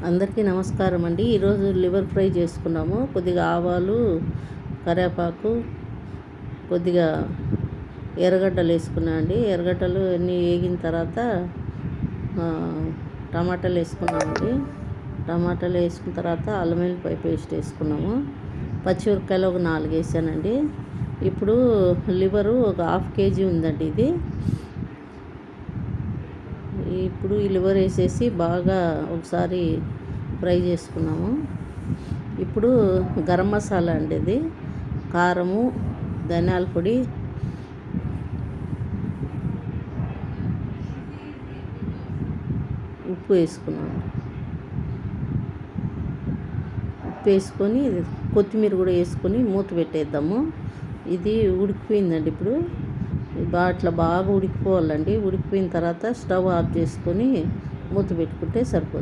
అందరికీ నమస్కారం అండి. ఈరోజు లివర్ ఫ్రై చేసుకున్నాము. కొద్దిగా ఆవాలు, కరివేపాకు, కొద్దిగా ఎర్రగడ్డలు వేసుకున్నాను అండి. ఎర్రగడ్డలు అన్నీ వేగిన తర్వాత టమాటాలు వేసుకున్నామండి. టమాటాలు వేసుకున్న తర్వాత అల్లం వెల్లుల్లిపాయ పేస్ట్ వేసుకున్నాము. పచ్చిమిరపకాయలు ఒక 4 వేసానండి. ఇప్పుడు లివరు ఒక 1/2 kg ఉందండి. ఇప్పుడు ఈ లివర్ వేసేసి బాగా ఒకసారి ఫ్రై చేసుకున్నాము. ఇప్పుడు గరం మసాలా అండి, ఇది కారము, ధనియాల పొడి, ఉప్పు వేసుకున్నాము. ఉప్పు వేసుకొని కొత్తిమీర కూడా వేసుకొని మూత పెట్టేద్దాము. ఇది ఉడికిపోయిందండి. ఇప్పుడు అట్లా బాగా ఉడికిపోవాలండి. ఉడికిపోయిన తర్వాత స్టవ్ ఆఫ్ చేసుకొని మూత పెట్టుకుంటే సరిపోతుంది.